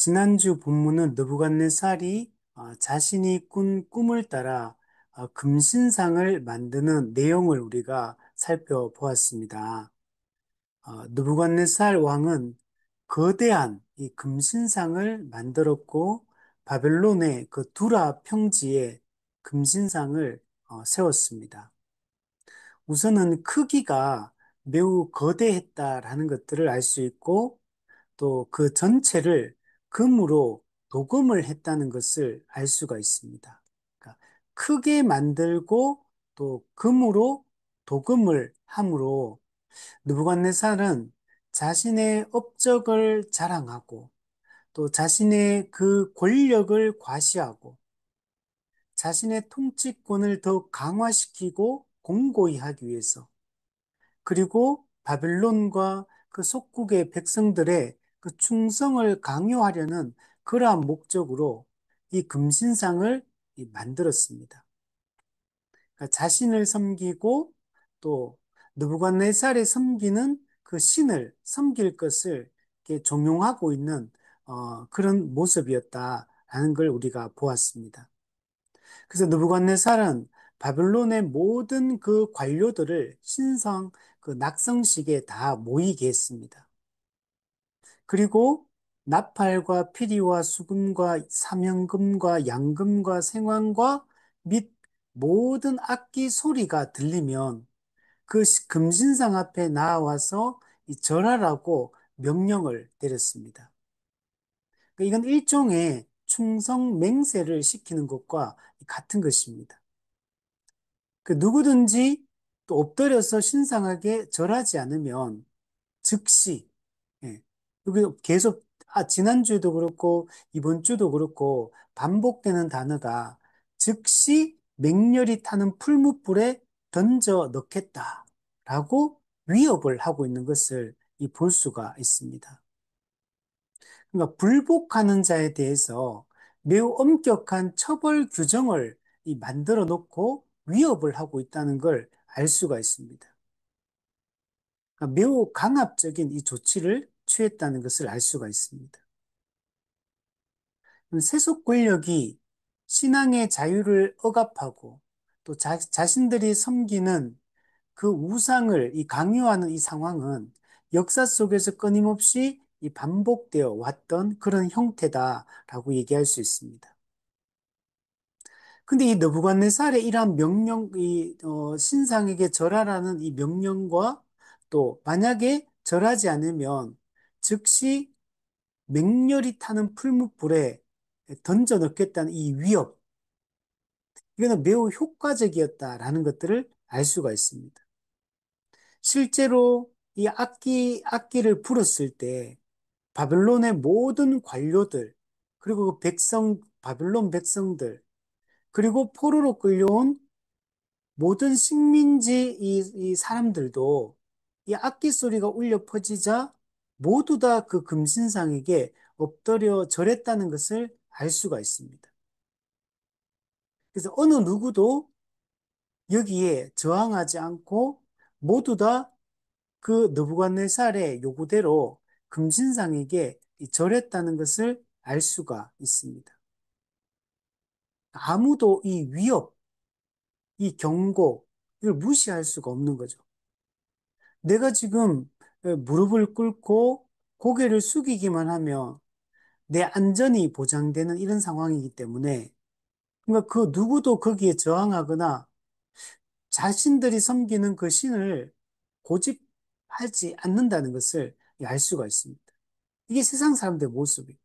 지난주 본문은 느부갓네살이 자신이 꾼 꿈을 따라 금신상을 만드는 내용을 우리가 살펴보았습니다. 느부갓네살 왕은 거대한 이 금신상을 만들었고 바벨론의 그 두라 평지에 금신상을 세웠습니다. 우선은 크기가 매우 거대했다라는 것들을 알 수 있고 또 그 전체를 금으로 도금을 했다는 것을 알 수가 있습니다. 그러니까 크게 만들고 또 금으로 도금을 함으로 느부갓네살은 자신의 업적을 자랑하고 또 자신의 그 권력을 과시하고 자신의 통치권을 더 강화시키고 공고히 하기 위해서 그리고 바벨론과 그 속국의 백성들의 그 충성을 강요하려는 그러한 목적으로 이 금신상을 만들었습니다. 그러니까 자신을 섬기고 또 느부갓네살이 섬기는 그 신을 섬길 것을 이렇게 종용하고 있는 그런 모습이었다라는 걸 우리가 보았습니다. 그래서 느부갓네살은 바벨론의 모든 그 관료들을 신성 그 낙성식에 다 모이게 했습니다. 그리고 나팔과 피리와 수금과 사명금과 양금과 생황과 및 모든 악기 소리가 들리면 그 금신상 앞에 나와서 절하라고 명령을 내렸습니다. 그러니까 이건 일종의 충성 맹세를 시키는 것과 같은 것입니다. 그 누구든지 또 엎드려서 신상하게 절하지 않으면 즉시, 예, 여기 계속 지난주에도 그렇고 이번 주도 그렇고 반복되는 단어가 즉시 맹렬히 타는 풀무불에 던져 넣겠다라고 위협을 하고 있는 것을 볼 수가 있습니다. 그러니까 불복하는 자에 대해서 매우 엄격한 처벌 규정을 만들어 놓고 위협을 하고 있다는 걸 알 수가 있습니다. 그러니까 매우 강압적인 이 조치를 취했다는 것을 알 수가 있습니다. 세속 권력이 신앙의 자유를 억압하고 또 자신들이 섬기는 그 우상을 강요하는 이 상황은 역사 속에서 끊임없이 반복되어 왔던 그런 형태다라고 얘기할 수 있습니다. 근데 이 느부갓네살의 이러한 명령, 신상에게 절하라는 이 명령과 또 만약에 절하지 않으면 즉시 맹렬히 타는 풀무불에 던져 넣겠다는 이 위협, 이거는 매우 효과적이었다라는 것들을 알 수가 있습니다. 실제로 이 악기를 불었을 때 바벨론의 모든 관료들, 그리고 그 바벨론 백성들, 그리고 포로로 끌려온 모든 식민지 이 사람들도 이 악기 소리가 울려 퍼지자 모두 다 그 금신상에게 엎드려 절했다는 것을 알 수가 있습니다. 그래서 어느 누구도 여기에 저항하지 않고 모두 다 그 느부갓네살의 요구대로 금신상에게 절했다는 것을 알 수가 있습니다. 아무도 이 위협, 이 경고, 이걸 무시할 수가 없는 거죠. 내가 지금 무릎을 꿇고 고개를 숙이기만 하면 내 안전이 보장되는 이런 상황이기 때문에 그러니까 그 누구도 거기에 저항하거나 자신들이 섬기는 그 신을 고집하지 않는다는 것을 알 수가 있습니다. 이게 세상 사람들의 모습이에요.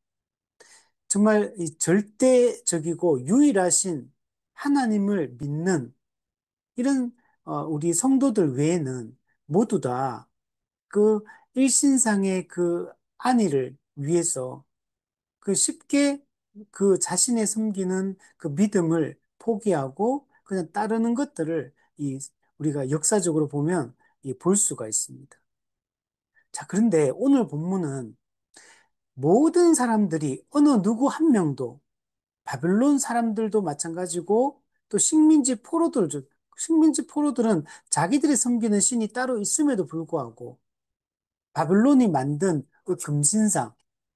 정말 이 절대적이고 유일하신 하나님을 믿는 이런 우리 성도들 외에는 모두 다 그 일신상의 그 안위를 위해서 그 쉽게 그 자신의 섬기는 그 믿음을 포기하고 그냥 따르는 것들을 우리가 역사적으로 보면 볼 수가 있습니다. 자, 그런데 오늘 본문은 모든 사람들이 어느 누구 한 명도 바벨론 사람들도 마찬가지고 또 식민지 포로들은 자기들이 섬기는 신이 따로 있음에도 불구하고 바벨론이 만든 그 금신상.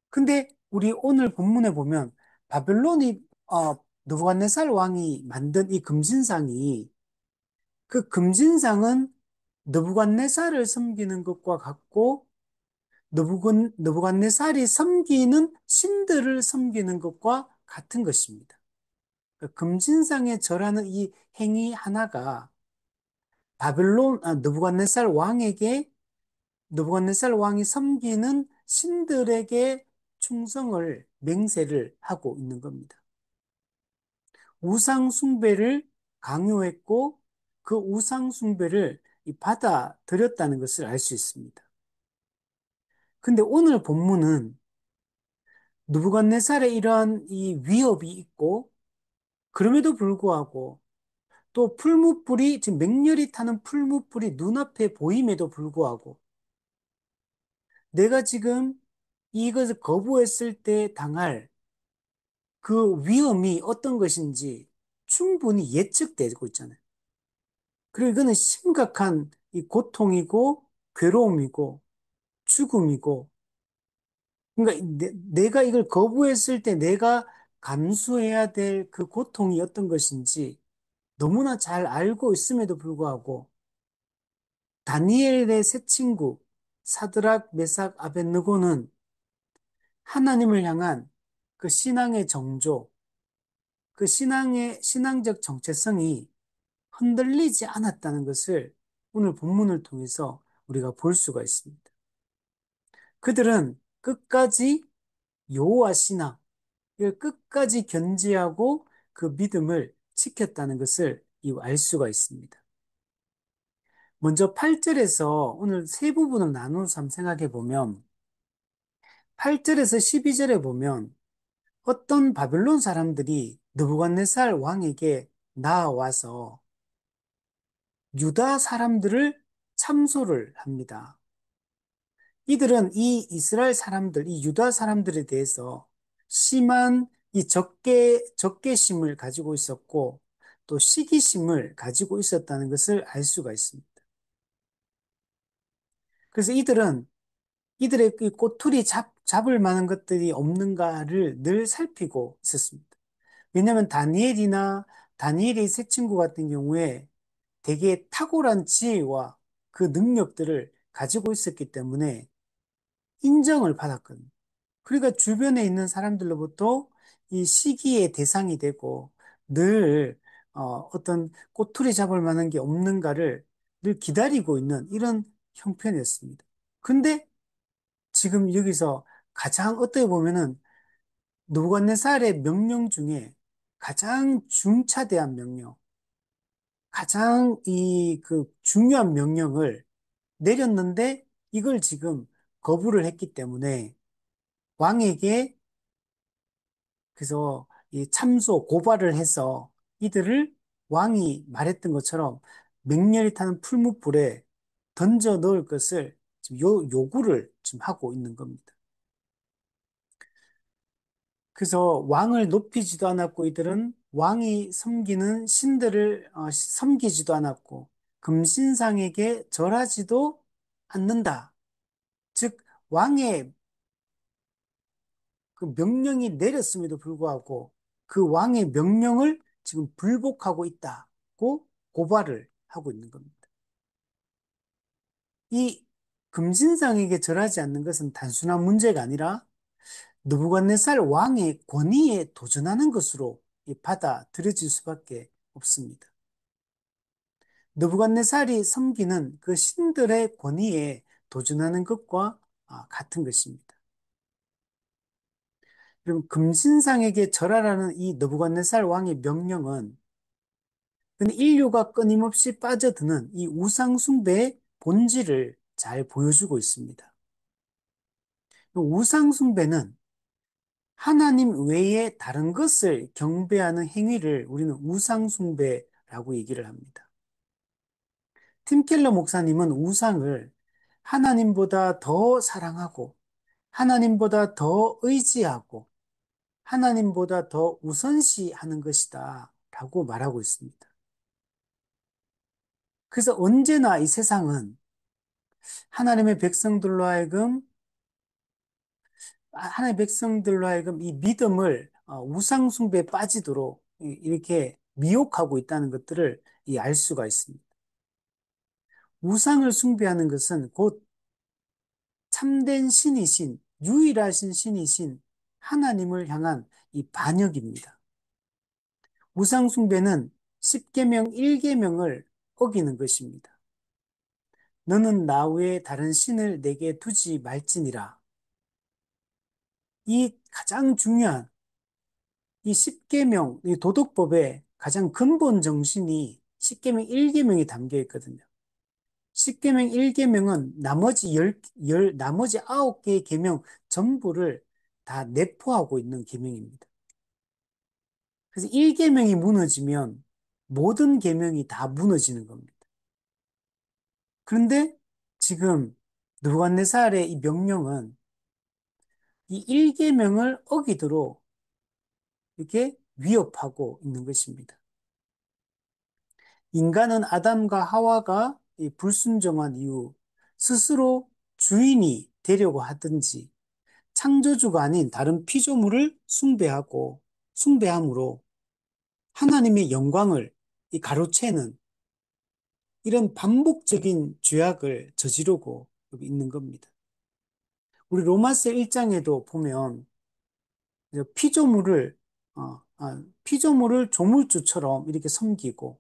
근데 우리 오늘 본문에 보면 바벨론이 느부갓네살 왕이 만든 이 금신상이 그 금신상은 느부갓네살을 섬기는 것과 같고 느부갓네살이 섬기는 신들을 섬기는 것과 같은 것입니다. 그 금신상에 절하는 이 행위 하나가 느부갓네살 왕에게 느부갓네살 왕이 섬기는 신들에게 충성을 맹세를 하고 있는 겁니다. 우상 숭배를 강요했고 그 우상 숭배를 받아들였다는 것을 알 수 있습니다. 근데 오늘 본문은 느부갓네살의 이러한 이 위협이 있고 그럼에도 불구하고 또 풀무불이 지금 맹렬히 타는 풀무불이 눈앞에 보임에도 불구하고 내가 지금 이것을 거부했을 때 당할 그 위험이 어떤 것인지 충분히 예측되고 있잖아요. 그리고 이거는 심각한 이 고통이고 괴로움이고 죽음이고 그러니까 내가 이걸 거부했을 때 내가 감수해야 될 그 고통이 어떤 것인지 너무나 잘 알고 있음에도 불구하고 다니엘의 세 친구 사드락, 메삭, 아벳느고는 하나님을 향한 그 신앙의 정조, 그 신앙적 정체성이 흔들리지 않았다는 것을 오늘 본문을 통해서 우리가 볼 수가 있습니다. 그들은 끝까지 여호와 신앙, 이걸 끝까지 견지하고 그 믿음을 지켰다는 것을 알 수가 있습니다. 먼저 8절에서 오늘 세 부분을 나눠서 한번 생각해 보면 8절에서 12절에 보면 어떤 바벨론 사람들이 느부갓네살 왕에게 나와서 유다 사람들을 참소를 합니다. 이들은 이 이스라엘 사람들, 이 유다 사람들에 대해서 심한 이 적개심을 가지고 있었고 또 시기심을 가지고 있었다는 것을 알 수가 있습니다. 그래서 이들의 이 꼬투리 잡을 만한 것들이 없는가를 늘 살피고 있었습니다. 왜냐하면 다니엘의 세 친구 같은 경우에 되게 탁월한 지혜와 그 능력들을 가지고 있었기 때문에 인정을 받았거든요. 그러니까 주변에 있는 사람들로부터 이 시기의 대상이 되고 늘 어떤 꼬투리 잡을 만한 게 없는가를 늘 기다리고 있는 이런 형편이었습니다. 근데 지금 여기서 가장 어떻게 보면은 느부갓네살의 명령 중에 가장 중차대한 명령, 가장 그 중요한 명령을 내렸는데 이걸 지금 거부를 했기 때문에 왕에게 그래서 이 참소 고발을 해서 이들을 왕이 말했던 것처럼 맹렬히 타는 풀무불에 던져 넣을 것을 지금 요구를 지금 하고 있는 겁니다. 그래서 왕을 높이지도 않았고 이들은 왕이 섬기는 신들을 섬기지도 않았고 금신상에게 절하지도 않는다. 즉 왕의 그 명령이 내렸음에도 불구하고 그 왕의 명령을 지금 불복하고 있다고 고발을 하고 있는 겁니다. 이 금신상에게 절하지 않는 것은 단순한 문제가 아니라 느부갓네살 왕의 권위에 도전하는 것으로 받아들여질 수밖에 없습니다. 느부갓네살이 섬기는 그 신들의 권위에 도전하는 것과 같은 것입니다. 그럼 금신상에게 절하라는 이 느부갓네살 왕의 명령은 인류가 끊임없이 빠져드는 이 우상 숭배의 본질을 잘 보여주고 있습니다. 우상 숭배는 하나님 외에 다른 것을 경배하는 행위를 우리는 우상 숭배라고 얘기를 합니다. 팀 켈러 목사님은 우상을 하나님보다 더 사랑하고 하나님보다 더 의지하고 하나님보다 더 우선시하는 것이다 라고 말하고 있습니다. 그래서 언제나 이 세상은 하나님의 백성들로 하여금 하나님의 백성들로 하여금 이 믿음을 우상 숭배에 빠지도록 이렇게 미혹하고 있다는 것들을 알 수가 있습니다. 우상을 숭배하는 것은 곧 참된 신이신, 유일하신 신이신 하나님을 향한 이 반역입니다. 우상 숭배는 십계명 1계명을 어기는 것입니다. 너는 나 외에 다른 신을 내게 두지 말지니라. 이 가장 중요한 이 십계명, 이 도덕법의 가장 근본 정신이 십계명 1계명이 담겨 있거든요. 십계명 1계명은 나머지 9개의 계명 전부를 다 내포하고 있는 계명입니다. 그래서 1계명이 무너지면 모든 계명이 다 무너지는 겁니다. 그런데 지금 느부갓네살의 이 명령은 이 1계명을 어기도록 이렇게 위협하고 있는 것입니다. 인간은 아담과 하와가 이 불순종한 이후 스스로 주인이 되려고 하든지 창조주가 아닌 다른 피조물을 숭배함으로 하나님의 영광을 이 가로채는 이런 반복적인 죄악을 저지르고 있는 겁니다. 우리 로마서 1장에도 보면 피조물을 피조물을 조물주처럼 이렇게 섬기고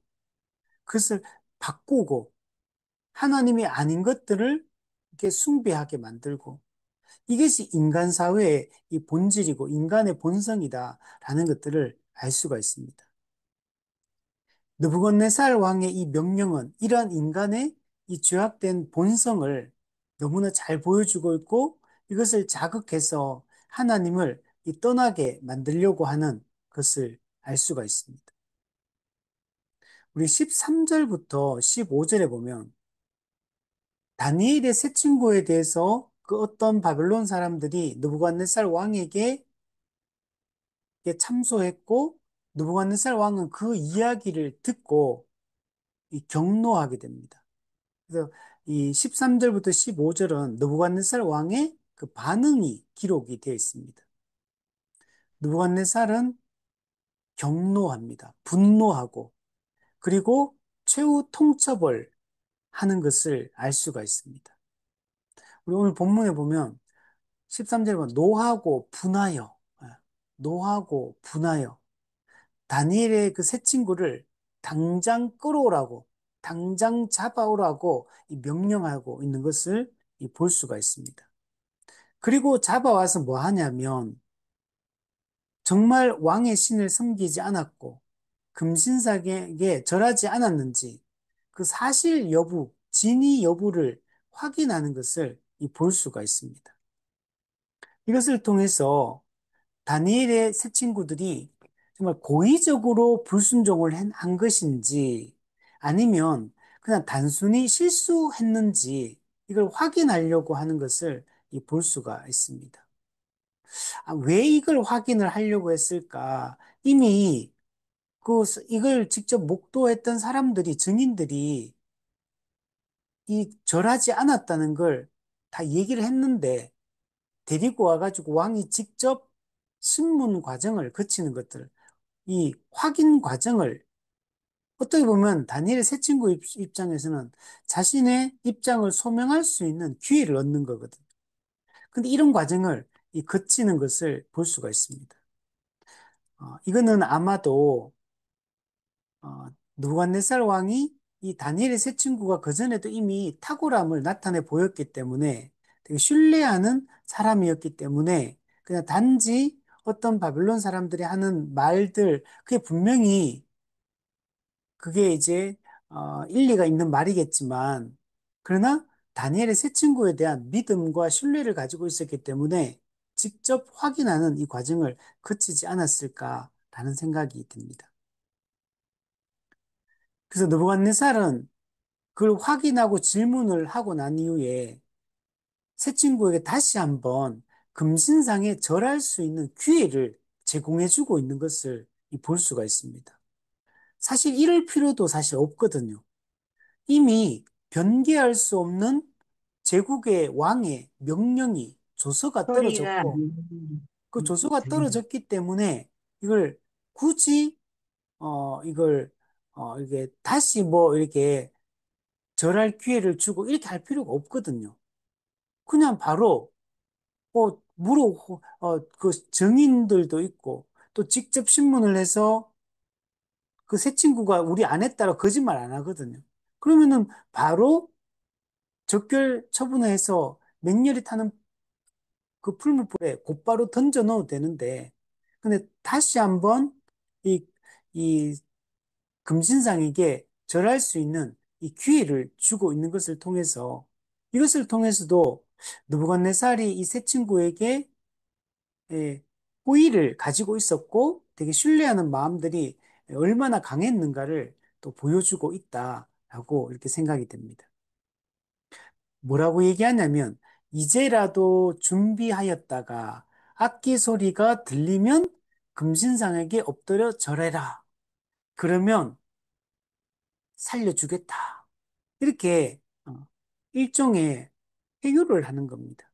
그것을 바꾸고 하나님이 아닌 것들을 이렇게 숭배하게 만들고 이것이 인간 사회의 이 본질이고 인간의 본성이다라는 것들을 알 수가 있습니다. 느부갓네살 왕의 이 명령은 이러한 인간의 이 죄악된 본성을 너무나 잘 보여주고 있고 이것을 자극해서 하나님을 떠나게 만들려고 하는 것을 알 수가 있습니다. 우리 13절부터 15절에 보면 다니엘의 새 친구에 대해서 그 어떤 바벨론 사람들이 느부갓네살 왕에게 참소했고 느부갓네살 왕은 그 이야기를 듣고 경노하게 됩니다. 그래서 이 13절부터 15절은 느부갓네살 왕의 그 반응이 기록이 되어 있습니다. 느부갓네살은 경노합니다. 분노하고 그리고 최후 통첩을 하는 것을 알 수가 있습니다. 우리 오늘 본문에 보면 13절에 보면 노하고 분하여 다니엘의 그 세 친구를 당장 끌어오라고 당장 잡아오라고 명령하고 있는 것을 볼 수가 있습니다. 그리고 잡아와서 뭐 하냐면 정말 왕의 신을 섬기지 않았고 금신상에게 절하지 않았는지 그 사실 여부, 진위 여부를 확인하는 것을 볼 수가 있습니다. 이것을 통해서 다니엘의 세 친구들이 정말 고의적으로 불순종을 한 것인지 아니면 그냥 단순히 실수했는지 이걸 확인하려고 하는 것을 볼 수가 있습니다. 왜 이걸 확인을 하려고 했을까? 이미 이걸 직접 목도했던 사람들이, 증인들이 절하지 않았다는 걸 다 얘기를 했는데 데리고 와가지고 왕이 직접 신문 과정을 거치는 것들, 이 확인 과정을 어떻게 보면 다니엘의 세 친구 입장에서는 자신의 입장을 소명할 수 있는 기회를 얻는 거거든. 근데 이런 과정을 거치는 것을 볼 수가 있습니다. 이거는 아마도 느부갓네살 왕이 이 다니엘의 세 친구가 그전에도 이미 탁월함을 나타내 보였기 때문에 되게 신뢰하는 사람이었기 때문에 그냥 단지 어떤 바벨론 사람들이 하는 말들, 그게 분명히 그게 이제 일리가 있는 말이겠지만 그러나 다니엘의 세 친구에 대한 믿음과 신뢰를 가지고 있었기 때문에 직접 확인하는 이 과정을 거치지 않았을까라는 생각이 듭니다. 그래서 느부갓네살은 그걸 확인하고 질문을 하고 난 이후에 새 친구에게 다시 한번 금신상에 절할 수 있는 기회를 제공해주고 있는 것을 볼 수가 있습니다. 사실 이럴 필요도 사실 없거든요. 이미 변개할 수 없는 제국의 왕의 명령이 조서가 소리가 떨어졌고, 그 조서가 들린다. 떨어졌기 때문에 이걸 굳이, 이걸, 이게 다시 뭐 이렇게 절할 기회를 주고 이렇게 할 필요가 없거든요. 그냥 바로, 그 증인들도 있고, 또 직접 신문을 해서 그 새 친구가 우리 안 했다고 거짓말 안 하거든요. 그러면은 바로 적결 처분해서 맹렬히 타는 그 풀무불에 곧바로 던져 넣어도 되는데, 근데 다시 한번 이, 이 금신상에게 절할 수 있는 이 기회를 주고 있는 것을 통해서 이것을 통해서도 느부갓네살이 이 새 친구에게 예, 호의를 가지고 있었고 되게 신뢰하는 마음들이 얼마나 강했는가를 또 보여주고 있다라고 이렇게 생각이 됩니다. 뭐라고 얘기하냐면 이제라도 준비하였다가 악기 소리가 들리면 금신상에게 엎드려 절해라. 그러면 살려주겠다. 이렇게 일종의 회유를 하는 겁니다.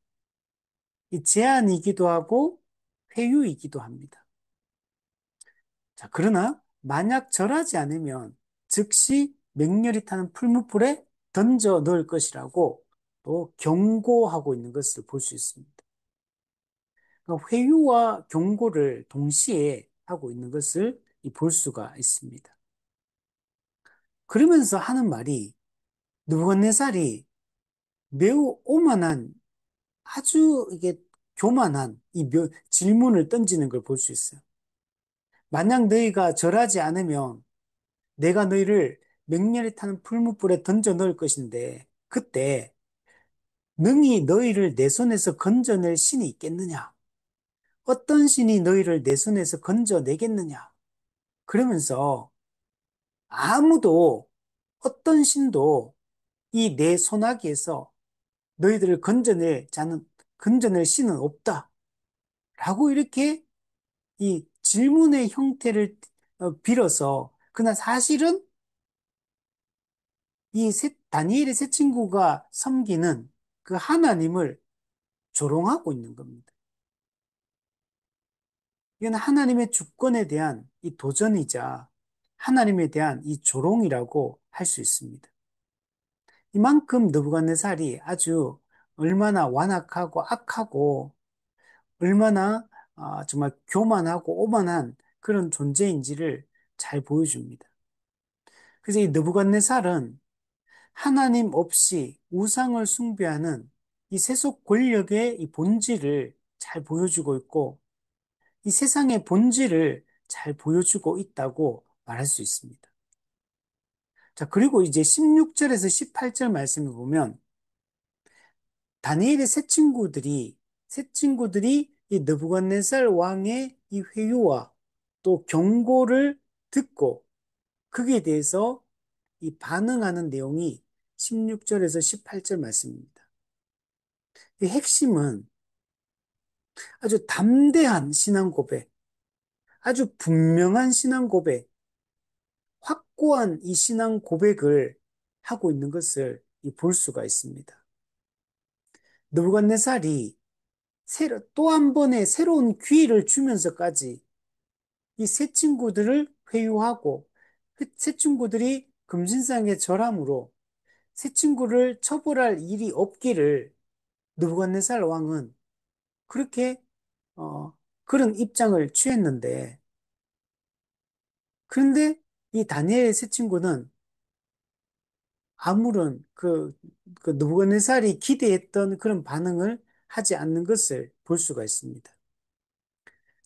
이 제안이기도 하고 회유이기도 합니다. 자, 그러나 만약 절하지 않으면 즉시 맹렬히 타는 풀무불에 던져 넣을 것이라고 또 경고하고 있는 것을 볼 수 있습니다. 그러니까 회유와 경고를 동시에 하고 있는 것을 볼 수가 있습니다. 그러면서 하는 말이 느부갓네살이 매우 오만한 아주 이게 교만한 질문을 던지는 걸 볼 수 있어요. 만약 너희가 절하지 않으면 내가 너희를 맹렬히 타는 풀무불에 던져 넣을 것인데 그때 능히 너희를 내 손에서 건져낼 신이 있겠느냐? 어떤 신이 너희를 내 손에서 건져내겠느냐? 그러면서 아무도 어떤 신도 이 내 손아귀에서 너희들을 건져낼 신은 없다. 라고 이렇게 이 질문의 형태를 빌어서 그러나 사실은 다니엘의 세 친구가 섬기는 그 하나님을 조롱하고 있는 겁니다. 이건 하나님의 주권에 대한 이 도전이자 하나님에 대한 이 조롱이라고 할 수 있습니다. 이만큼 느부갓네살이 아주 얼마나 완악하고 악하고 얼마나 정말 교만하고 오만한 그런 존재인지를 잘 보여줍니다. 그래서 이 느부갓네살은 하나님 없이 우상을 숭배하는 이 세속 권력의 이 본질을 잘 보여주고 있고 이 세상의 본질을 잘 보여주고 있다고 말할 수 있습니다. 자, 그리고 이제 16절에서 18절 말씀을 보면 다니엘의 새 친구들이 이 느부갓네살 왕의 이 회유와 또 경고를 듣고 거기에 대해서 이 반응하는 내용이 16절에서 18절 말씀입니다. 이 핵심은 아주 담대한 신앙 고백, 아주 분명한 신앙 고백, 확고한 이 신앙 고백을 하고 있는 것을 볼 수가 있습니다. 느부갓네살이 또 한 번의 새로운 기회를 주면서까지 이 세 친구들을 회유하고 세 친구들이 금신상에 절함으로 세 친구를 처벌할 일이 없기를 느부갓네살 왕은 그렇게 그런 입장을 취했는데 그런데 이 다니엘의 세 친구는 아무런 그 느부갓네살이 기대했던 그런 반응을 하지 않는 것을 볼 수가 있습니다.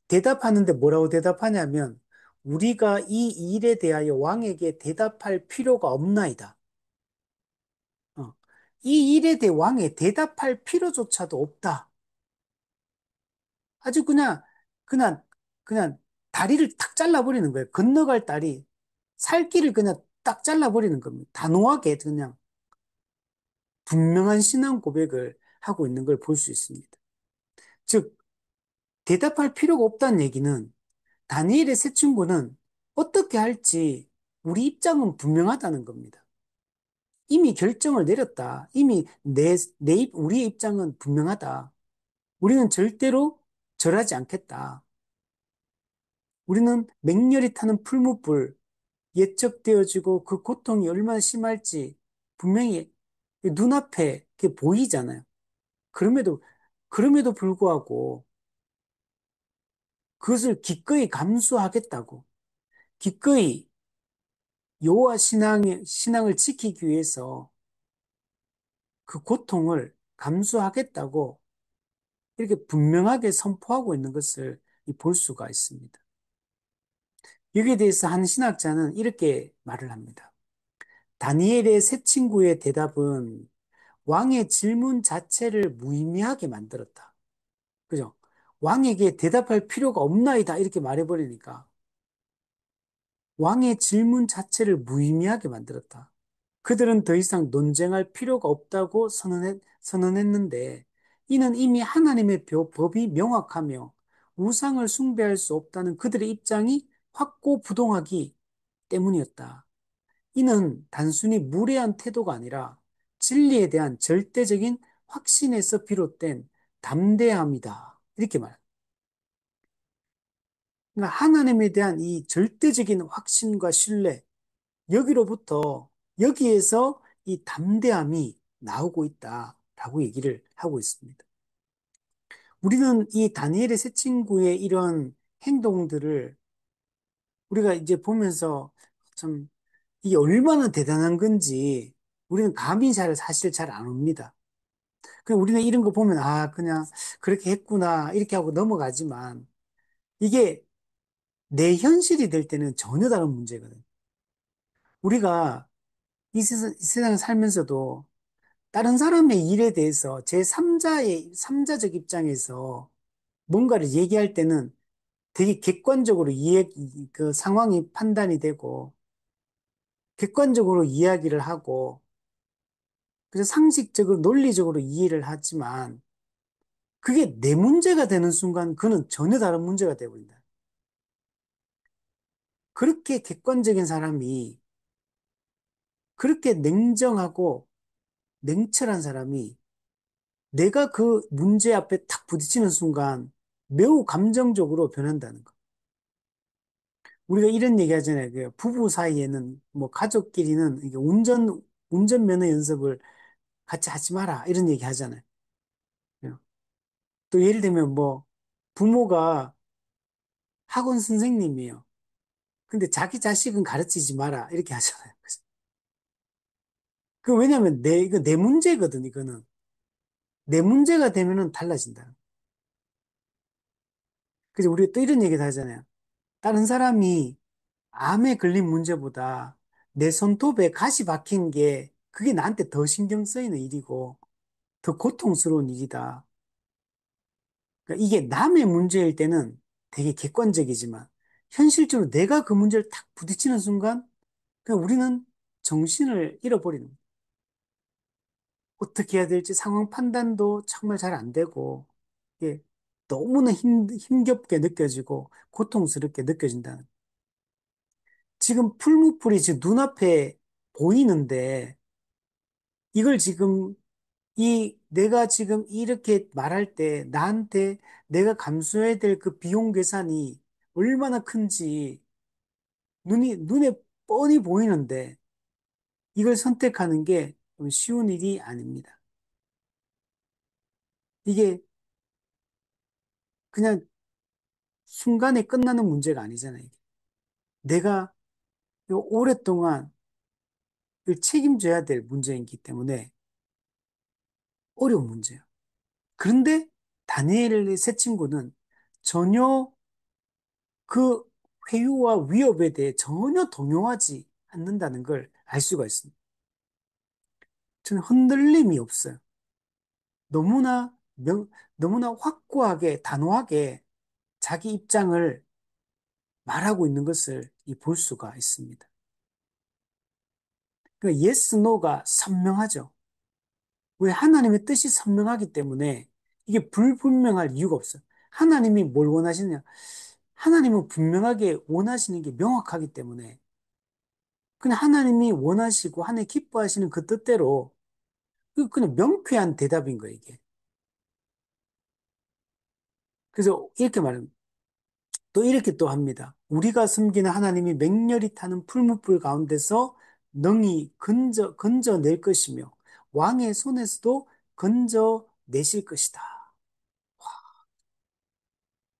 대답하는데 뭐라고 대답하냐면 우리가 이 일에 대하여 왕에게 대답할 필요가 없나이다. 어, 이 일에 대해 왕에 대답할 필요조차도 없다. 아주 그냥, 그냥 다리를 탁 잘라버리는 거예요. 건너갈 다리, 살길을 그냥 딱 잘라버리는 겁니다. 단호하게 그냥 분명한 신앙 고백을 하고 있는 걸 볼 수 있습니다. 즉, 대답할 필요가 없다는 얘기는 다니엘의 세 친구는 어떻게 할지 우리 입장은 분명하다는 겁니다. 이미 결정을 내렸다. 이미 우리의 입장은 분명하다. 우리는 절대로 절하지 않겠다. 우리는 맹렬히 타는 풀무불, 예측되어지고 그 고통이 얼마나 심할지 분명히 눈앞에 그게 보이잖아요. 그럼에도, 그럼에도 불구하고 그것을 기꺼이 감수하겠다고, 기꺼이 여호와 신앙을 지키기 위해서 그 고통을 감수하겠다고 이렇게 분명하게 선포하고 있는 것을 볼 수가 있습니다. 여기에 대해서 한 신학자는 이렇게 말을 합니다. 다니엘의 세 친구의 대답은 왕의 질문 자체를 무의미하게 만들었다. 그죠? 왕에게 대답할 필요가 없나이다. 이렇게 말해버리니까 왕의 질문 자체를 무의미하게 만들었다. 그들은 더 이상 논쟁할 필요가 없다고 선언했는데 이는 이미 하나님의 법이 명확하며 우상을 숭배할 수 없다는 그들의 입장이 확고부동하기 때문이었다. 이는 단순히 무례한 태도가 아니라 진리에 대한 절대적인 확신에서 비롯된 담대함이다. 이렇게 말합니다. 그러니까 하나님에 대한 이 절대적인 확신과 신뢰, 여기로부터, 여기에서 이 담대함이 나오고 있다라고 얘기를 하고 있습니다. 우리는 이 다니엘의 세 친구의 이런 행동들을 우리가 이제 보면서 참 이게 얼마나 대단한 건지 우리는 감이 사실 잘 안 옵니다. 그냥 우리는 이런 거 보면 아, 그냥 그렇게 했구나 이렇게 하고 넘어가지만 이게 내 현실이 될 때는 전혀 다른 문제거든. 우리가 이 세상을 살면서도 다른 사람의 일에 대해서 삼자적 입장에서 뭔가를 얘기할 때는 되게 객관적으로 그 상황이 판단이 되고, 객관적으로 이야기를 하고, 그래서 상식적으로, 논리적으로 이해를 하지만, 그게 내 문제가 되는 순간, 그는 전혀 다른 문제가 되어버린다. 그렇게 객관적인 사람이, 그렇게 냉정하고 냉철한 사람이 내가 그 문제 앞에 탁 부딪히는 순간 매우 감정적으로 변한다는 거. 우리가 이런 얘기 하잖아요. 그 부부 사이에는 뭐 가족끼리는 이게 운전면허 연습을 같이 하지 마라. 이런 얘기 하잖아요. 예. 또 예를 들면 뭐 부모가 학원 선생님이에요. 근데 자기 자식은 가르치지 마라. 이렇게 하잖아요. 그 왜냐면 이거 내 문제거든, 이거는. 내 문제가 되면은 달라진다. 그래서 우리가 또 이런 얘기도 하잖아요. 다른 사람이 암에 걸린 문제보다 내 손톱에 가시 박힌 게 그게 나한테 더 신경 쓰이는 일이고 더 고통스러운 일이다. 그러니까 이게 남의 문제일 때는 되게 객관적이지만 현실적으로 내가 그 문제를 탁 부딪히는 순간 그냥 우리는 정신을 잃어버리는 거예요. 어떻게 해야 될지 상황 판단도 정말 잘 안 되고 이게 너무나 힘겹게 느껴지고 고통스럽게 느껴진다는. 지금 풀무불이 지금 눈앞에 보이는데 이걸 지금 내가 지금 이렇게 말할 때 나한테 내가 감수해야 될 그 비용 계산이 얼마나 큰지 눈에 뻔히 보이는데 이걸 선택하는 게 쉬운 일이 아닙니다. 이게 그냥 순간에 끝나는 문제가 아니잖아요. 이게. 내가 오랫동안 이걸 책임져야 될 문제이기 때문에 어려운 문제예요. 그런데 다니엘의 세 친구는 전혀 그 회유와 위협에 대해 전혀 동요하지 않는다는 걸 알 수가 있습니다. 저는 흔들림이 없어요. 너무나 너무나 확고하게, 단호하게 자기 입장을 말하고 있는 것을 볼 수가 있습니다. 그 yes, no가 선명하죠. 왜 하나님의 뜻이 선명하기 때문에 이게 불분명할 이유가 없어요. 하나님이 뭘 원하시느냐? 하나님은 분명하게 원하시는 게 명확하기 때문에 그냥 하나님이 원하시고 하나님 기뻐하시는 그 뜻대로 그냥 명쾌한 대답인 거예요, 이게. 그래서 이렇게 말합니다. 또 이렇게 또 합니다. 우리가 섬기는 하나님이 맹렬히 타는 풀무불 가운데서 능히 건져낼 것이며 왕의 손에서도 건져내실 것이다.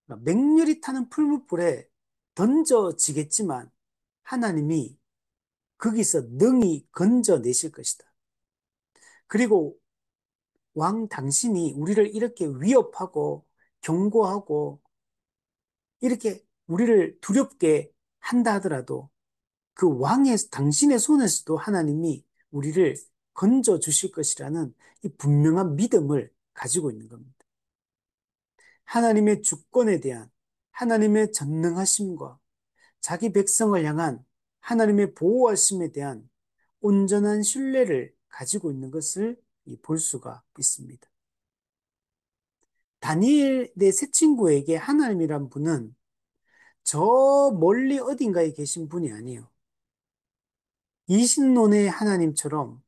그러니까 맹렬히 타는 풀무불에 던져지겠지만 하나님이 거기서 능히 건져내실 것이다. 그리고 왕 당신이 우리를 이렇게 위협하고 경고하고 이렇게 우리를 두렵게 한다 하더라도 그 왕의 당신의 손에서도 하나님이 우리를 건져 주실 것이라는 이 분명한 믿음을 가지고 있는 겁니다. 하나님의 주권에 대한 하나님의 전능하심과 자기 백성을 향한 하나님의 보호하심에 대한 온전한 신뢰를 가지고 있는 것을 볼 수가 있습니다. 다니엘의 새 친구에게 하나님이란 분은 저 멀리 어딘가에 계신 분이 아니에요. 이신론의 하나님처럼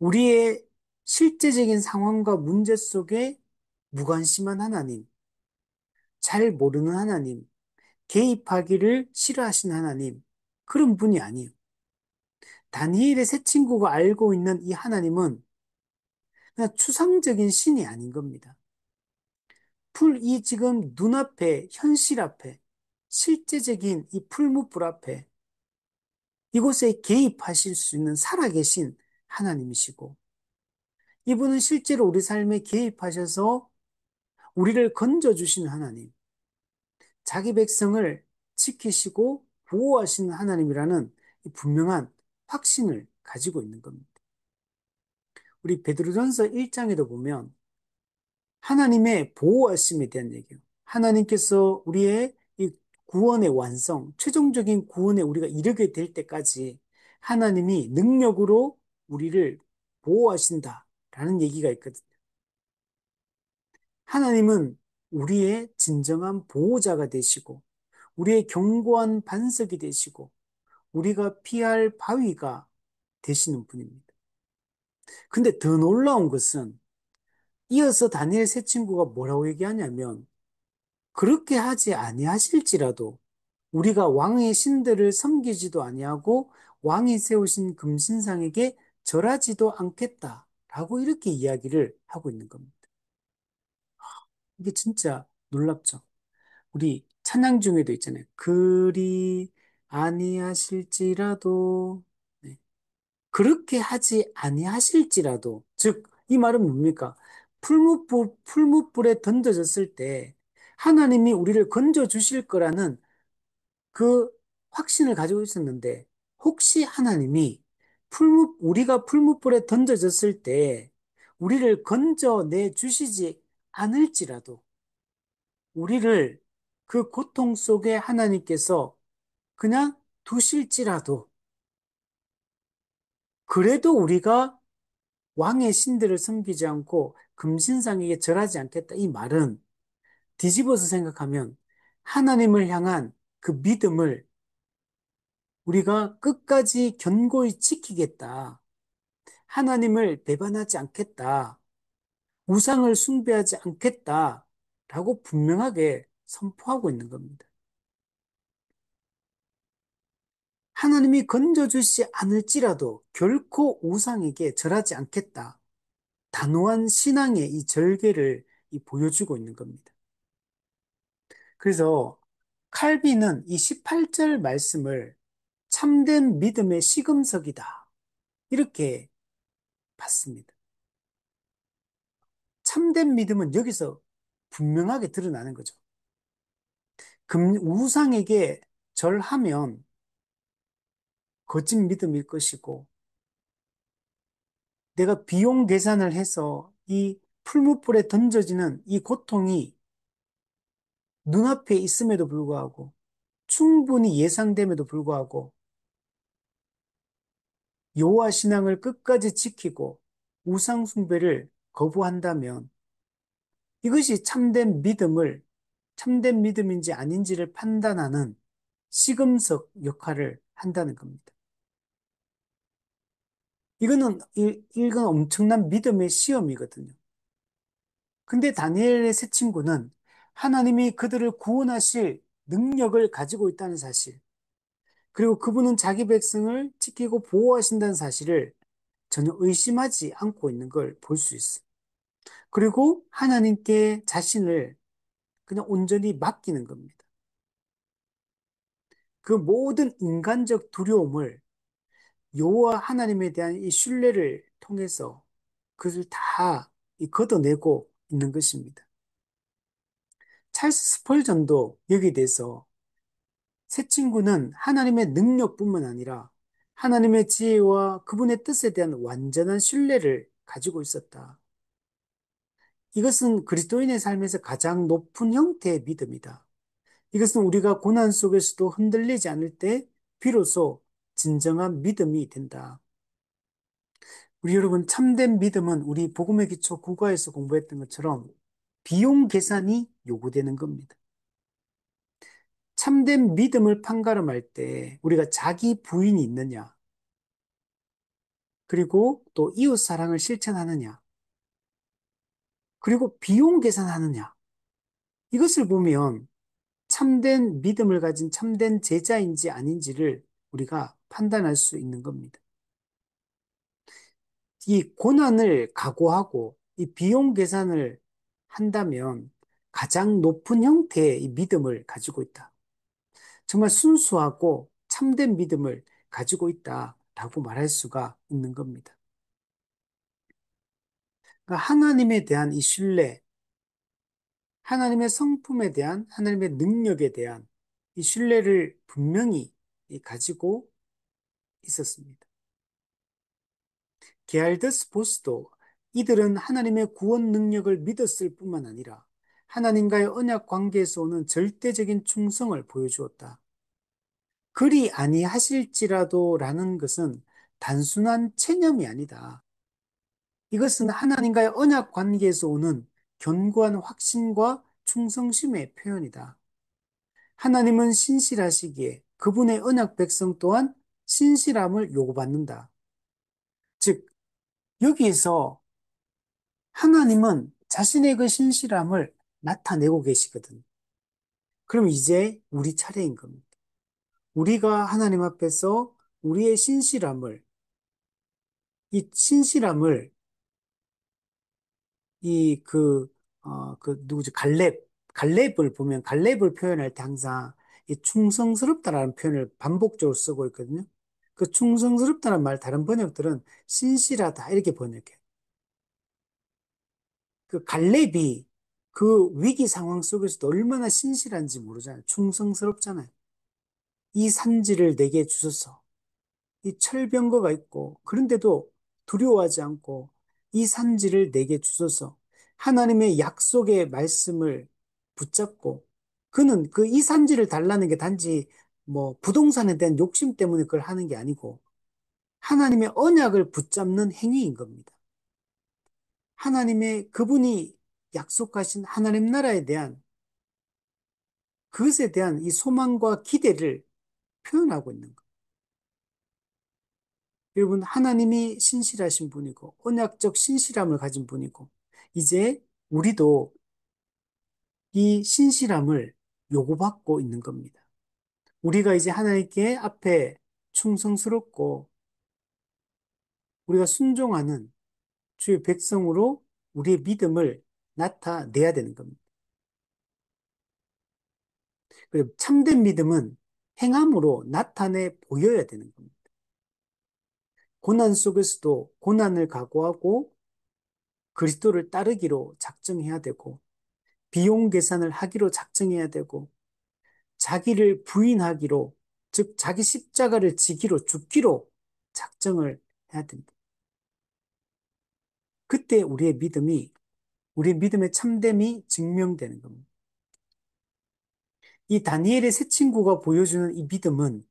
우리의 실제적인 상황과 문제 속에 무관심한 하나님, 잘 모르는 하나님, 개입하기를 싫어하시는 하나님, 그런 분이 아니에요. 다니엘의 새 친구가 알고 있는 이 하나님은 그냥 추상적인 신이 아닌 겁니다. 이 지금 눈앞에, 현실 앞에, 실제적인 이 풀무불 앞에 이곳에 개입하실 수 있는 살아계신 하나님이시고, 이분은 실제로 우리 삶에 개입하셔서 우리를 건져주시는 하나님, 자기 백성을 지키시고 보호하시는 하나님이라는 이 분명한 확신을 가지고 있는 겁니다. 우리 베드로전서 1장에도 보면 하나님의 보호하심에 대한 얘기예요. 하나님께서 우리의 이 구원의 완성, 최종적인 구원에 우리가 이르게 될 때까지 하나님이 능력으로 우리를 보호하신다라는 얘기가 있거든요. 하나님은 우리의 진정한 보호자가 되시고 우리의 견고한 반석이 되시고 우리가 피할 바위가 되시는 분입니다. 근데 더 놀라운 것은 이어서 다니엘 세 친구가 뭐라고 얘기하냐면 그렇게 하지 아니하실지라도 우리가 왕의 신들을 섬기지도 아니하고 왕이 세우신 금신상에게 절하지도 않겠다라고 이렇게 이야기를 하고 있는 겁니다. 이게 진짜 놀랍죠. 우리 찬양 중에도 있잖아요. 그리 아니하실지라도 네. 그렇게 하지 아니하실지라도 즉 이 말은 뭡니까? 풀무불에 던져졌을 때 하나님이 우리를 건져 주실 거라는 그 확신을 가지고 있었는데 혹시 하나님이 우리가 풀무불에 던져졌을 때 우리를 건져내 주시지 않을지라도 우리를 그 고통 속에 하나님께서 그냥 두실지라도 그래도 우리가 왕의 신들을 섬기지 않고 금신상에게 절하지 않겠다. 이 말은 뒤집어서 생각하면 하나님을 향한 그 믿음을 우리가 끝까지 견고히 지키겠다. 하나님을 배반하지 않겠다. 우상을 숭배하지 않겠다. 라고 분명하게 선포하고 있는 겁니다. 하나님이 건져주시지 않을지라도 결코 우상에게 절하지 않겠다. 단호한 신앙의 이 절개를 보여주고 있는 겁니다. 그래서 칼빈은 이 18절 말씀을 참된 믿음의 시금석이다. 이렇게 봤습니다. 참된 믿음은 여기서 분명하게 드러나는 거죠. 우상에게 절하면 거짓 믿음일 것이고, 내가 비용 계산을 해서 이 풀무불에 던져지는 이 고통이 눈앞에 있음에도 불구하고, 충분히 예상됨에도 불구하고, 여호와 신앙을 끝까지 지키고 우상 숭배를 거부한다면 이것이 참된 믿음인지 아닌지를 판단하는 시금석 역할을 한다는 겁니다. 이건 엄청난 믿음의 시험이거든요. 근데 다니엘의 세 친구는 하나님이 그들을 구원하실 능력을 가지고 있다는 사실, 그리고 그분은 자기 백성을 지키고 보호하신다는 사실을 전혀 의심하지 않고 있는 걸 볼 수 있어요. 그리고 하나님께 자신을 그냥 온전히 맡기는 겁니다. 그 모든 인간적 두려움을 여호와 하나님에 대한 이 신뢰를 통해서 그것을 다 걷어내고 있는 것입니다. 찰스 스펄전도 여기에 대해서 새 친구는 하나님의 능력뿐만 아니라 하나님의 지혜와 그분의 뜻에 대한 완전한 신뢰를 가지고 있었다. 이것은 그리스도인의 삶에서 가장 높은 형태의 믿음이다. 이것은 우리가 고난 속에서도 흔들리지 않을 때 비로소 진정한 믿음이 된다. 우리 여러분, 참된 믿음은 우리 복음의 기초 국어에서 공부했던 것처럼 비용 계산이 요구되는 겁니다. 참된 믿음을 판가름할 때 우리가 자기 부인이 있느냐, 그리고 또 이웃 사랑을 실천하느냐, 그리고 비용 계산하느냐, 이것을 보면 참된 믿음을 가진 참된 제자인지 아닌지를 우리가 판단할 수 있는 겁니다. 이 고난을 각오하고 이 비용 계산을 한다면 가장 높은 형태의 이 믿음을 가지고 있다. 정말 순수하고 참된 믿음을 가지고 있다라고 말할 수가 있는 겁니다. 그러니까 하나님에 대한 이 신뢰, 하나님의 성품에 대한 하나님의 능력에 대한 이 신뢰를 분명히 가지고 있었습니다. 게알더스 보스도 이들은 하나님의 구원 능력을 믿었을 뿐만 아니라 하나님과의 언약 관계에서 오는 절대적인 충성을 보여주었다. 그리 아니하실지라도라는 것은 단순한 체념이 아니다. 이것은 하나님과의 언약 관계에서 오는 견고한 확신과 충성심의 표현이다. 하나님은 신실하시기에 그분의 언약 백성 또한 신실함을 요구받는다. 즉, 여기에서 하나님은 자신의 그 신실함을 나타내고 계시거든. 그럼 이제 우리 차례인 겁니다. 우리가 하나님 앞에서 우리의 신실함을, 이 신실함을, 이 누구지, 갈렙을 보면 갈렙을 표현할 때 항상 이 충성스럽다라는 표현을 반복적으로 쓰고 있거든요. 그 충성스럽다는 말 다른 번역들은 신실하다 이렇게 번역해요. 그 갈렙이 그 위기 상황 속에서도 얼마나 신실한지 모르잖아요. 충성스럽잖아요. 이 산지를 내게 주소서. 이 철병거가 있고 그런데도 두려워하지 않고 이 산지를 내게 주소서. 하나님의 약속의 말씀을 붙잡고 그는 그 이 산지를 달라는 게 단지 뭐 부동산에 대한 욕심 때문에 그걸 하는 게 아니고 하나님의 언약을 붙잡는 행위인 겁니다. 하나님의 그분이 약속하신 하나님 나라에 대한 그것에 대한 이 소망과 기대를 표현하고 있는 것. 여러분, 하나님이 신실하신 분이고, 언약적 신실함을 가진 분이고, 이제 우리도 이 신실함을 요구받고 있는 겁니다. 우리가 이제 하나님께 앞에 충성스럽고, 우리가 순종하는 주의 백성으로 우리의 믿음을 나타내야 되는 겁니다. 그리고 참된 믿음은 행함으로 나타내 보여야 되는 겁니다. 고난 속에서도 고난을 각오하고 그리스도를 따르기로 작정해야 되고 비용 계산을 하기로 작정해야 되고 자기를 부인하기로 즉 자기 십자가를 지기로 죽기로 작정을 해야 됩니다. 그때 우리의 믿음의 참됨이 증명되는 겁니다. 이 다니엘의 새 친구가 보여주는 이 믿음은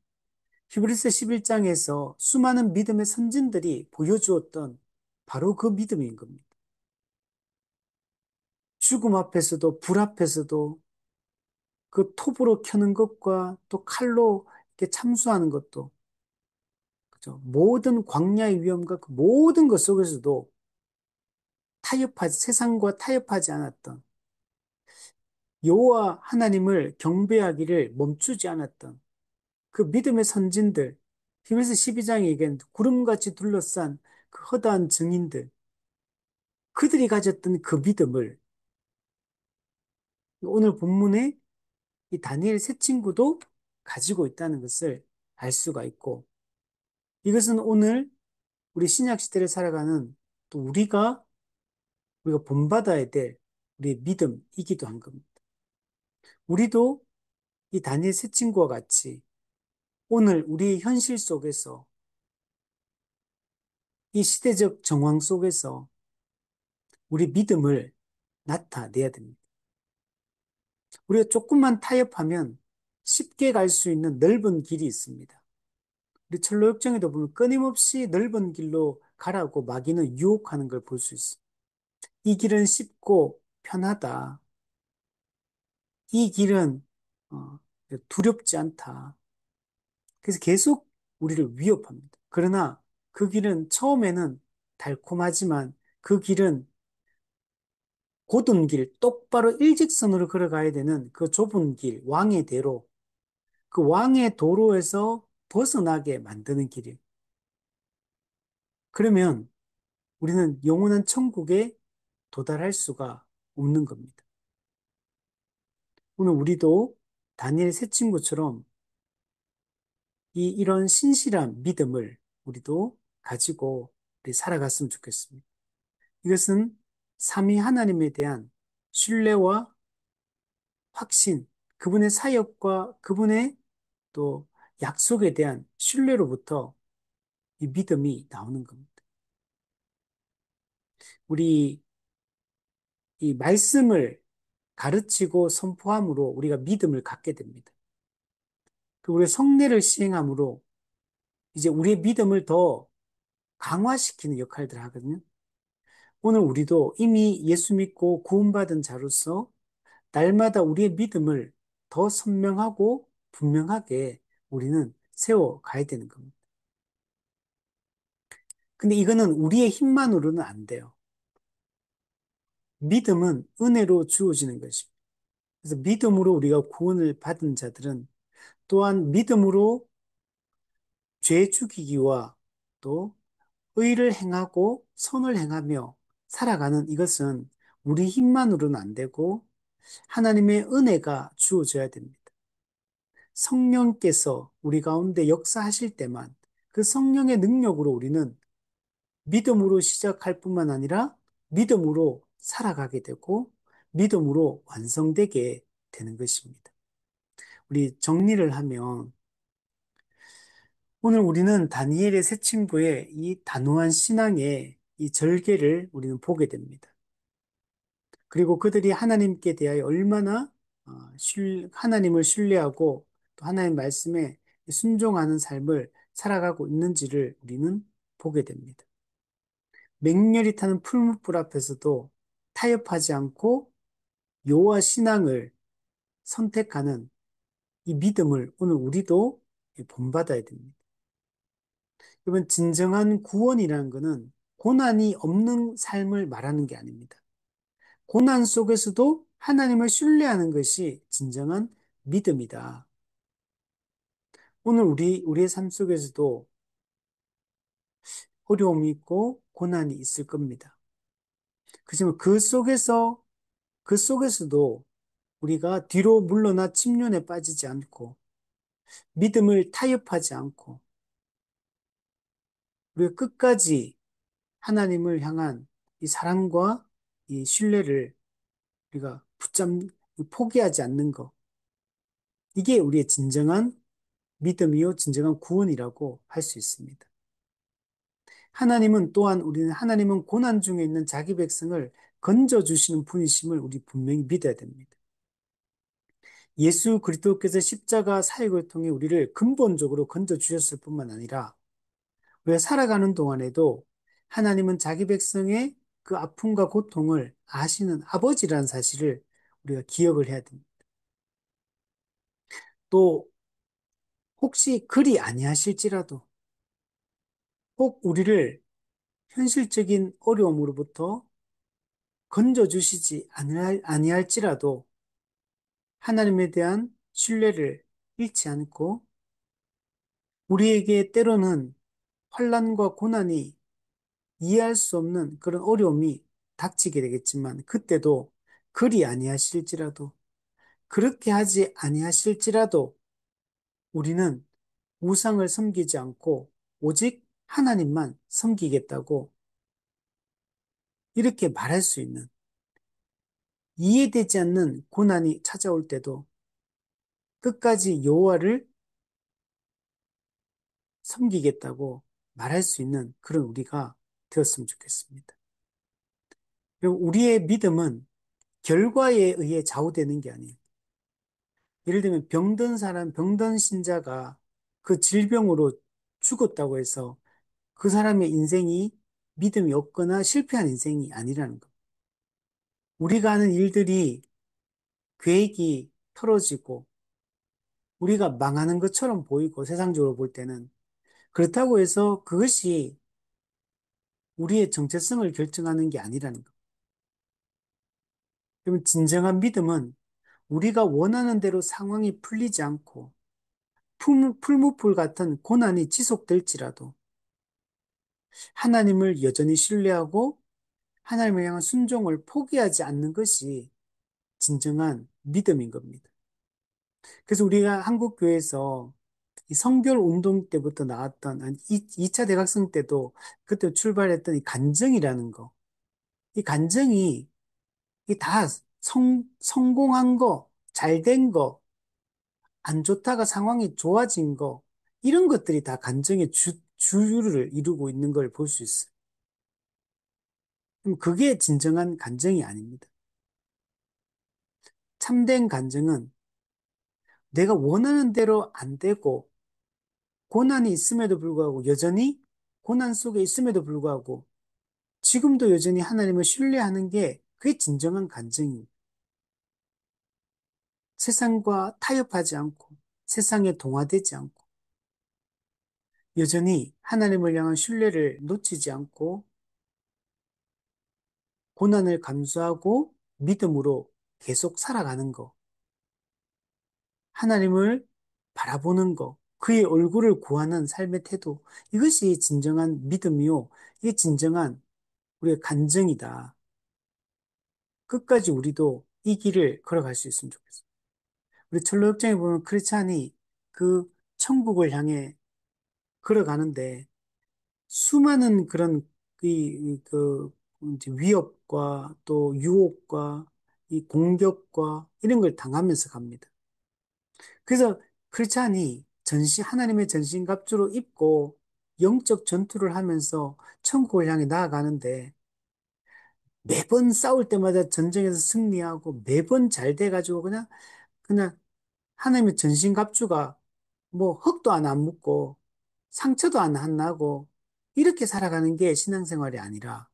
히브리서 11장에서 수많은 믿음의 선진들이 보여주었던 바로 그 믿음인 겁니다. 죽음 앞에서도 불 앞에서도 그 톱으로 켜는 것과 또 칼로 이렇게 참수하는 것도 그죠? 모든 광야의 위험과 그 모든 것 속에서도 세상과 타협하지 않았던 여호와 하나님을 경배하기를 멈추지 않았던 그 믿음의 선진들, 히브리서 12장에 얘기한 구름같이 둘러싼 그 허다한 증인들, 그들이 가졌던 그 믿음을 오늘 본문에 이 다니엘 세 친구도 가지고 있다는 것을 알 수가 있고, 이것은 오늘 우리 신약 시대를 살아가는 또 우리가 본받아야 될 우리의 믿음이기도 한 겁니다. 우리도 이 다니엘 세 친구와 같이 오늘 우리의 현실 속에서 이 시대적 정황 속에서 우리 믿음을 나타내야 됩니다. 우리가 조금만 타협하면 쉽게 갈 수 있는 넓은 길이 있습니다. 우리 철로역정에도 보면 끊임없이 넓은 길로 가라고 마귀는 유혹하는 걸 볼 수 있어요. 이 길은 쉽고 편하다. 이 길은 어, 두렵지 않다. 그래서 계속 우리를 위협합니다. 그러나 그 길은 처음에는 달콤하지만 그 길은 곧은 길, 똑바로 일직선으로 걸어가야 되는 그 좁은 길, 왕의 대로, 그 왕의 도로에서 벗어나게 만드는 길이에요. 그러면 우리는 영원한 천국에 도달할 수가 없는 겁니다. 오늘 우리도 다니엘 세 친구처럼 이런 신실한 믿음을 우리도 가지고 우리 살아갔으면 좋겠습니다. 이것은 삼위 하나님에 대한 신뢰와 확신, 그분의 사역과 그분의 또 약속에 대한 신뢰로부터 이 믿음이 나오는 겁니다. 우리 이 말씀을 가르치고 선포함으로 우리가 믿음을 갖게 됩니다. 그 우리 성례를 시행함으로 이제 우리의 믿음을 더 강화시키는 역할들을 하거든요. 오늘 우리도 이미 예수 믿고 구원받은 자로서 날마다 우리의 믿음을 더 선명하고 분명하게 우리는 세워 가야 되는 겁니다. 근데 이거는 우리의 힘만으로는 안 돼요. 믿음은 은혜로 주어지는 것입니다. 그래서 믿음으로 우리가 구원을 받은 자들은 또한 믿음으로 죄 죽이기와 또 의를 행하고 선을 행하며 살아가는 이것은 우리 힘만으로는 안 되고 하나님의 은혜가 주어져야 됩니다. 성령께서 우리 가운데 역사하실 때만 그 성령의 능력으로 우리는 믿음으로 시작할 뿐만 아니라 믿음으로 살아가게 되고 믿음으로 완성되게 되는 것입니다. 우리 정리를 하면 오늘 우리는 다니엘의 세 친구의 이 단호한 신앙의 이 절개를 우리는 보게 됩니다. 그리고 그들이 하나님께 대하여 얼마나 하나님을 신뢰하고 또 하나님 말씀에 순종하는 삶을 살아가고 있는지를 우리는 보게 됩니다. 맹렬히 타는 풀무불 앞에서도 타협하지 않고 여호와 신앙을 선택하는 이 믿음을 오늘 우리도 본받아야 됩니다. 여러분, 진정한 구원이라는 것은 고난이 없는 삶을 말하는 게 아닙니다. 고난 속에서도 하나님을 신뢰하는 것이 진정한 믿음이다. 오늘 우리의 삶 속에서도 어려움이 있고 고난이 있을 겁니다. 그렇지만 그 속에서도 우리가 뒤로 물러나 침륜에 빠지지 않고 믿음을 타협하지 않고 우리가 끝까지 하나님을 향한 이 사랑과 이 신뢰를 우리가 포기하지 않는 것. 이게 우리의 진정한 믿음이요, 진정한 구원이라고 할 수 있습니다. 우리는 하나님은 고난 중에 있는 자기 백성을 건져주시는 분이심을 우리 분명히 믿어야 됩니다. 예수 그리스도께서 십자가 사역을 통해 우리를 근본적으로 건져주셨을 뿐만 아니라 우리가 살아가는 동안에도 하나님은 자기 백성의 그 아픔과 고통을 아시는 아버지라는 사실을 우리가 기억을 해야 됩니다. 또 혹시 그리 아니하실지라도 혹 우리를 현실적인 어려움으로부터 건져주시지 아니할지라도 하나님에 대한 신뢰를 잃지 않고 우리에게 때로는 환난과 고난이 이해할 수 없는 그런 어려움이 닥치게 되겠지만 그때도 그리 아니하실지라도 그렇게 하지 아니하실지라도 우리는 우상을 섬기지 않고 오직 하나님만 섬기겠다고 이렇게 말할 수 있는 이해되지 않는 고난이 찾아올 때도 끝까지 여호와를 섬기겠다고 말할 수 있는 그런 우리가 되었으면 좋겠습니다. 그리고 우리의 믿음은 결과에 의해 좌우되는 게 아니에요. 예를 들면 병든 사람, 병든 신자가 그 질병으로 죽었다고 해서 그 사람의 인생이 믿음이 없거나 실패한 인생이 아니라는 것. 우리가 하는 일들이 계획이 틀어지고 우리가 망하는 것처럼 보이고 세상적으로 볼 때는 그렇다고 해서 그것이 우리의 정체성을 결정하는 게 아니라는 것. 그러면 진정한 믿음은 우리가 원하는 대로 상황이 풀리지 않고 풀무불 같은 고난이 지속될지라도 하나님을 여전히 신뢰하고 하나님을 향한 순종을 포기하지 않는 것이 진정한 믿음인 겁니다. 그래서 우리가 한국 교회에서 이 성결 운동 때부터 나왔던 2차 대각성 때도 그때 출발했던 이 간증이라는 거. 이 간증이 이 다 성공한 거, 잘 된 거, 안 좋다가 상황이 좋아진 거, 이런 것들이 다 간증의 주류를 이루고 있는 걸 볼 수 있어요. 그럼 그게 진정한 간증이 아닙니다. 참된 간증은 내가 원하는 대로 안 되고, 고난이 있음에도 불구하고, 여전히 고난 속에 있음에도 불구하고, 지금도 여전히 하나님을 신뢰하는 게 그게 진정한 간증입니다. 세상과 타협하지 않고, 세상에 동화되지 않고, 여전히 하나님을 향한 신뢰를 놓치지 않고, 고난을 감수하고 믿음으로 계속 살아가는 거. 하나님을 바라보는 거. 그의 얼굴을 구하는 삶의 태도. 이것이 진정한 믿음이요. 이게 진정한 우리의 간증이다. 끝까지 우리도 이 길을 걸어갈 수 있으면 좋겠어요. 우리 철로역정에 보면 크리스찬이 그 천국을 향해 걸어가는데 수많은 그런 그 이제 위협과 또 유혹과 이 공격과 이런 걸 당하면서 갑니다. 그래서 크리스찬이 하나님의 전신갑주로 입고 영적 전투를 하면서 천국을 향해 나아가는데 매번 싸울 때마다 전쟁에서 승리하고 매번 잘 돼가지고 그냥 하나님의 전신갑주가 뭐 흙도 안 묻고 상처도 안 나고 이렇게 살아가는 게 신앙생활이 아니라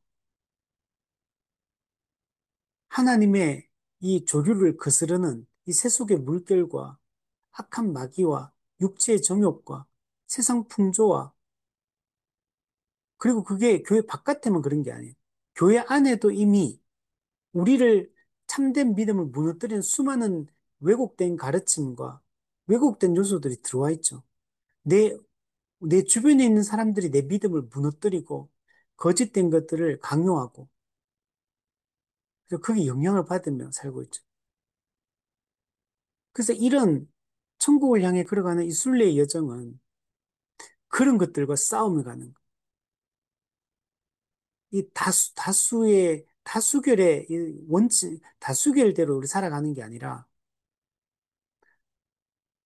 하나님의 이 조류를 거스르는 이 세속의 물결과 악한 마귀와 육체의 정욕과 세상 풍조와 그리고 그게 교회 바깥에만 그런 게 아니에요. 교회 안에도 이미 우리를 참된 믿음을 무너뜨리는 수많은 왜곡된 가르침과 왜곡된 요소들이 들어와 있죠. 내, 내 주변에 있는 사람들이 내 믿음을 무너뜨리고 거짓된 것들을 강요하고 그래서 거기에 영향을 받으며 살고 있죠. 그래서 이런 천국을 향해 걸어가는 이 순례의 여정은 그런 것들과 싸움을 가는 거. 이 다수결의 이 다수결대로 우리 살아가는 게 아니라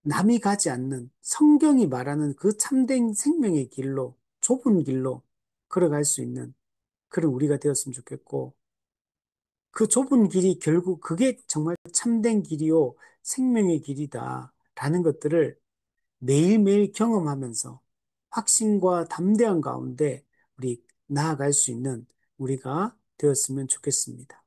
남이 가지 않는 성경이 말하는 그 참된 생명의 길로, 좁은 길로 걸어갈 수 있는 그런 우리가 되었으면 좋겠고, 그 좁은 길이 결국 그게 정말 참된 길이요, 생명의 길이다. 라는 것들을 매일매일 경험하면서 확신과 담대한 가운데 우리 나아갈 수 있는 우리가 되었으면 좋겠습니다.